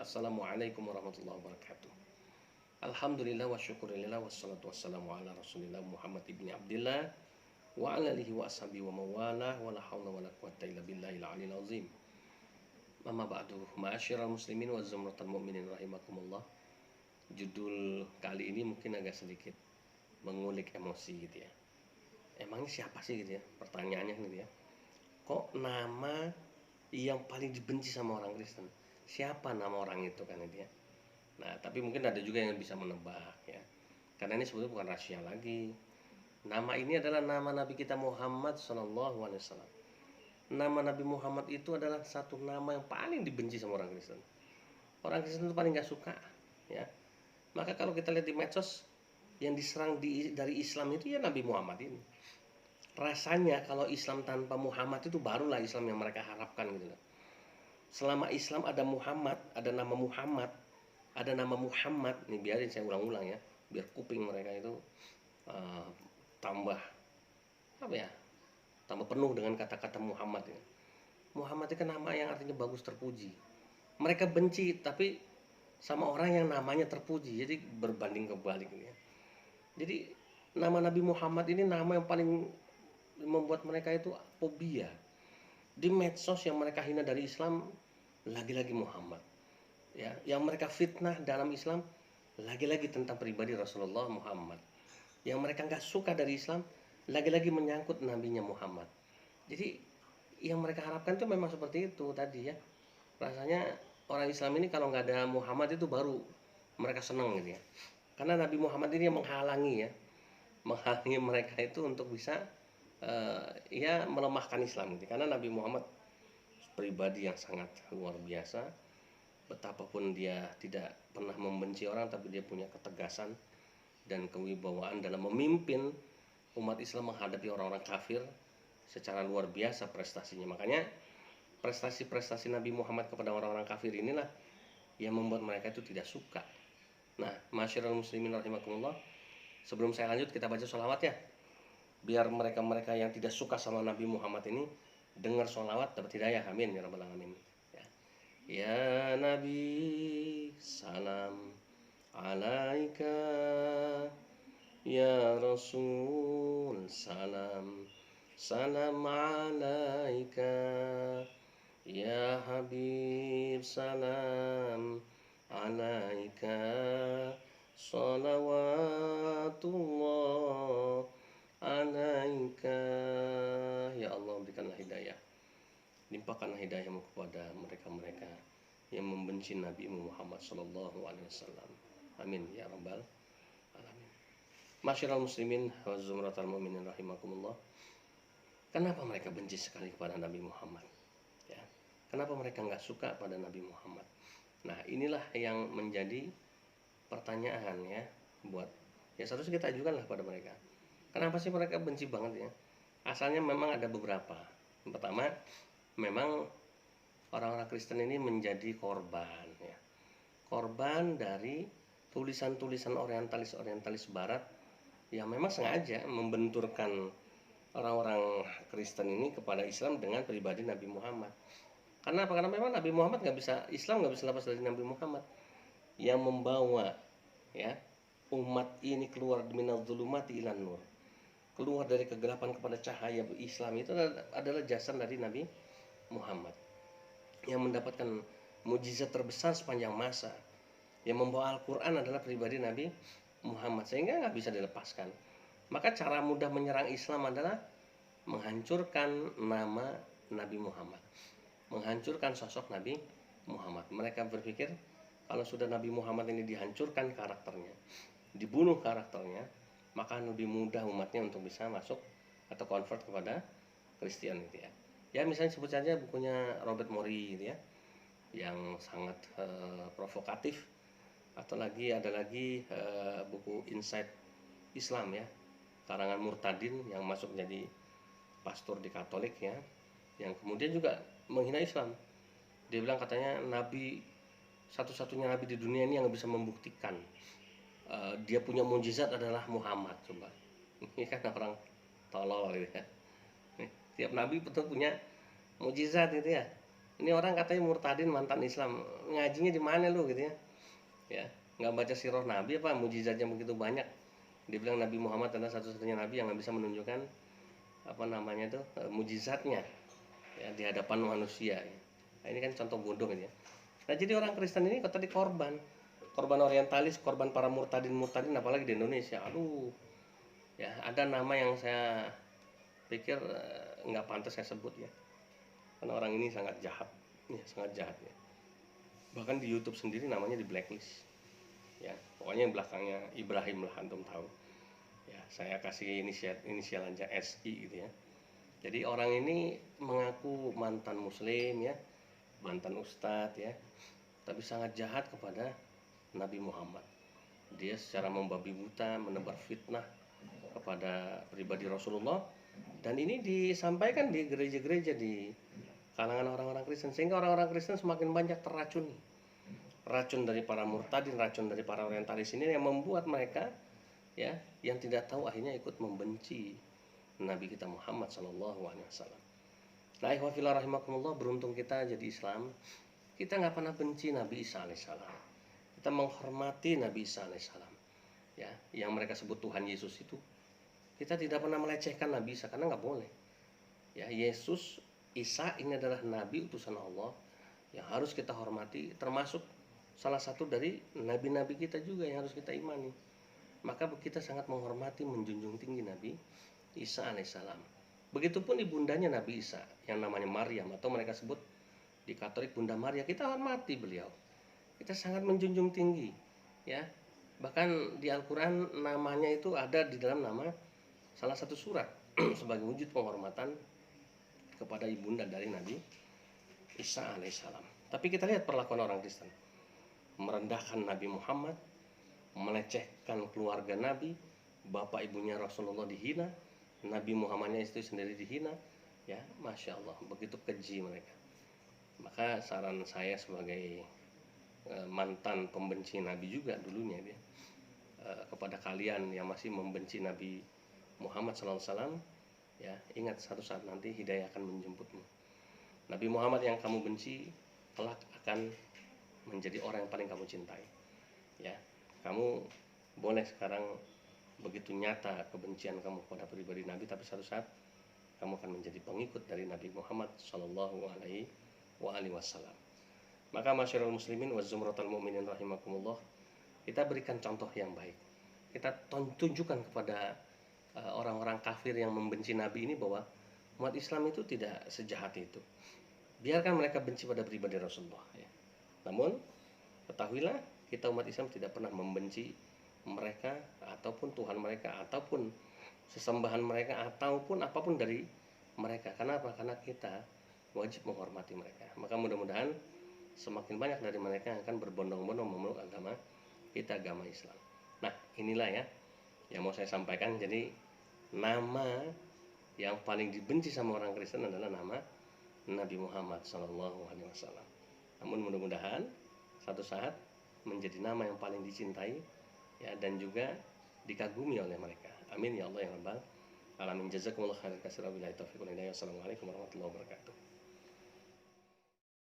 Assalamualaikum warahmatullahi wabarakatuh. Alhamdulillah wa syukurillah wassalatu wassalamu ala rasulillah Muhammad ibni Abdillah wa ala alihi wa ashabihi wa mawalah wa la hawla wa la quwata illa billahil aliyil azim. Amma ba'du, ma'asyiral muslimin wa zumratal mu'minin rahimakumullah. Judul kali ini mungkin agak sedikit mengulik emosi gitu ya. Emangnya siapa sih gitu ya? Pertanyaannya gitu ya. Kok nama yang paling dibenci sama orang Kristen? Siapa nama orang itu kan itu ya? Nah, tapi mungkin ada juga yang bisa menebak ya. Karena ini sebetulnya bukan rahasia lagi. Nama ini adalah nama Nabi kita Muhammad Sallallahu Alaihi Wasallam. Nama Nabi Muhammad itu adalah satu nama yang paling dibenci sama orang Kristen. Orang Kristen itu paling gak suka ya. Maka kalau kita lihat di medsos, yang diserang dari Islam itu ya Nabi Muhammad ini. Rasanya kalau Islam tanpa Muhammad itu barulah Islam yang mereka harapkan gitu. Selama Islam ada Muhammad, ada nama Muhammad, nih biarin saya ulang-ulang ya, biar kuping mereka itu tambah apa ya, tambah penuh dengan kata-kata Muhammad ya. Muhammad itu kan nama yang artinya bagus, terpuji. Mereka benci tapi sama orang yang namanya terpuji, jadi berbanding kebalik ya. Jadi nama Nabi Muhammad ini nama yang paling membuat mereka itu fobia. Di medsos yang mereka hina dari Islam, lagi-lagi Muhammad ya. Yang mereka fitnah dalam Islam, lagi-lagi tentang pribadi Rasulullah Muhammad. Yang mereka nggak suka dari Islam, lagi-lagi menyangkut nabinya Muhammad. Jadi yang mereka harapkan itu memang seperti itu tadi ya. Rasanya orang Islam ini kalau nggak ada Muhammad itu baru mereka senang gitu ya. Karena Nabi Muhammad ini yang menghalangi mereka itu untuk bisa ya melemahkan Islam gitu. Karena Nabi Muhammad pribadi yang sangat luar biasa. Betapapun dia tidak pernah membenci orang, tapi dia punya ketegasan dan kewibawaan dalam memimpin umat Islam menghadapi orang-orang kafir secara luar biasa prestasinya. Makanya prestasi-prestasi Nabi Muhammad kepada orang-orang kafir inilah yang membuat mereka itu tidak suka. Nah, masyarakat muslimin rahimakumullah, sebelum saya lanjut kita baca sholawat ya, biar mereka-mereka yang tidak suka sama Nabi Muhammad ini dengar sholawat dapat hidayah. Amin ya rabbal alamin ya. Ya Nabi salam alaika, ya Rasul salam salam alaika, ya Habib salam alaika, salawatullah alaika. Ya Allah, berikanlah hidayah, limpahkanlah hidayahmu kepada mereka-mereka yang membenci Nabi Muhammad Sallallahu Alaihi Wasallam. Amin ya rabbal alamin. Masyarul muslimin wa zumratal mu'minin rahimakumullah. Kenapa mereka benci sekali kepada Nabi Muhammad ya? Kenapa mereka nggak suka pada Nabi Muhammad? Nah, inilah yang menjadi pertanyaan ya, buat ya seharusnya kita ajukan lah pada mereka. Kenapa sih mereka benci banget ya? Asalnya memang ada beberapa. Yang pertama, memang orang-orang Kristen ini menjadi korban ya. Korban dari tulisan-tulisan orientalis barat yang memang sengaja membenturkan orang-orang Kristen ini kepada Islam dengan pribadi Nabi Muhammad. Karena apa? Karena memang Nabi Muhammad Islam nggak bisa lepas dari Nabi Muhammad yang membawa ya umat ini keluar minal dzulumati ilan nur, keluar dari kegelapan kepada cahaya. Islam itu adalah jasa dari Nabi Muhammad yang mendapatkan mujizat terbesar sepanjang masa. Yang membawa Al-Quran adalah pribadi Nabi Muhammad, sehingga nggak bisa dilepaskan. Maka cara mudah menyerang Islam adalah menghancurkan nama Nabi Muhammad, menghancurkan sosok Nabi Muhammad. Mereka berpikir kalau sudah Nabi Muhammad ini dihancurkan karakternya, dibunuh karakternya, maka lebih mudah umatnya untuk bisa masuk atau convert kepada Kristen gitu ya. Ya misalnya sebut saja bukunya Robert Morey gitu ya, yang sangat provokatif. Atau ada lagi buku Inside Islam ya, karangan Murtadin yang masuk jadi pastor di Katolik ya, yang kemudian juga menghina Islam. Dia bilang katanya Nabi satu-satunya Nabi di dunia ini yang bisa membuktikan dia punya mujizat adalah Muhammad. Coba, ini kan orang tolol gitu ya. Tiap Nabi betul punya mujizat gitu ya. Ini orang katanya murtadin, mantan Islam, ngajinya di mana lu gitu ya? Ya, nggak baca sirah Nabi apa, mujizatnya begitu banyak. Dia bilang Nabi Muhammad adalah satu-satunya Nabi yang nggak bisa menunjukkan apa namanya tuh mujizatnya ya di hadapan manusia. Ya. Nah, ini kan contoh bodoh gitu ya. Nah jadi orang Kristen ini kok tadi korban orientalis, korban para murtadin apalagi di Indonesia. Aduh, ya ada nama yang saya pikir nggak pantas saya sebut ya, karena orang ini sangat jahat, ya sangat jahat ya. Bahkan di YouTube sendiri namanya di blacklist, ya pokoknya yang belakangnya Ibrahim lah, antum tahu. Ya saya kasih inisial aja SI gitu ya. Jadi orang ini mengaku mantan Muslim ya, mantan Ustadz ya, tapi sangat jahat kepada Nabi Muhammad. Dia secara membabi buta menebar fitnah kepada pribadi Rasulullah, dan ini disampaikan di gereja-gereja di kalangan orang-orang Kristen, sehingga orang-orang Kristen semakin banyak terracuni. Racun dari para murtadin, racun dari para orientalis ini yang membuat mereka ya yang tidak tahu akhirnya ikut membenci Nabi kita Muhammad Shallallahu Alaihi Wasallam. Nah, ikhwafillah rahimakumullah, beruntung kita jadi Islam. Kita nggak pernah benci Nabi Isa alaihissalam. Kita menghormati Nabi Isa alaihissalam. Ya, yang mereka sebut Tuhan Yesus itu, kita tidak pernah melecehkan Nabi Isa karena nggak boleh. Ya, Yesus Isa ini adalah Nabi utusan Allah yang harus kita hormati, termasuk salah satu dari nabi-nabi kita juga yang harus kita imani. Maka kita sangat menghormati, menjunjung tinggi Nabi Isa alaihissalam. Begitupun ibundanya Nabi Isa yang namanya Maryam, atau mereka sebut di Katolik Bunda Maria. Kita hormati beliau, kita sangat menjunjung tinggi ya. Bahkan di Al-Quran namanya itu ada di dalam nama salah satu surat sebagai wujud penghormatan kepada ibunda dari Nabi Isa alaihissalam. Tapi kita lihat perlakuan orang Kristen, merendahkan Nabi Muhammad, melecehkan keluarga Nabi, bapak ibunya Rasulullah dihina, Nabi Muhammadnya itu sendiri dihina, ya masya Allah, begitu keji mereka. Maka saran saya sebagai mantan pembenci Nabi juga dulunya dia, kepada kalian yang masih membenci Nabi Muhammad SAW, ya ingat satu saat nanti hidayah akan menjemputmu. Nabi Muhammad yang kamu benci kelak akan menjadi orang yang paling kamu cintai. Ya, kamu boleh sekarang begitu nyata kebencian kamu kepada pribadi Nabi, tapi satu saat kamu akan menjadi pengikut dari Nabi Muhammad Shallallahu Alaihi Wasallam. Maka masyarul muslimin wa zumratul mu'minin rahimakumullah, kita berikan contoh yang baik. Kita tunjukkan kepada orang-orang kafir yang membenci Nabi ini bahwa umat Islam itu tidak sejahat itu. Biarkan mereka benci pada pribadi Rasulullah ya. Namun ketahuilah, kita umat Islam tidak pernah membenci mereka ataupun Tuhan mereka ataupun sesembahan mereka ataupun apapun dari mereka. Kenapa? Karena kita wajib menghormati mereka. Maka mudah-mudahan semakin banyak dari mereka yang akan berbondong-bondong memeluk agama kita, agama Islam. Nah, inilah ya yang mau saya sampaikan. Jadi nama yang paling dibenci sama orang Kristen adalah nama Nabi Muhammad SAW. Namun mudah-mudahan satu saat menjadi nama yang paling dicintai ya, dan juga dikagumi oleh mereka. Amin ya Allah ya Rabbal alamin. Jazakumullah khairan katsiran. Wabillahi taufiq wal hidayah. Wassalamualaikum warahmatullahi wabarakatuh.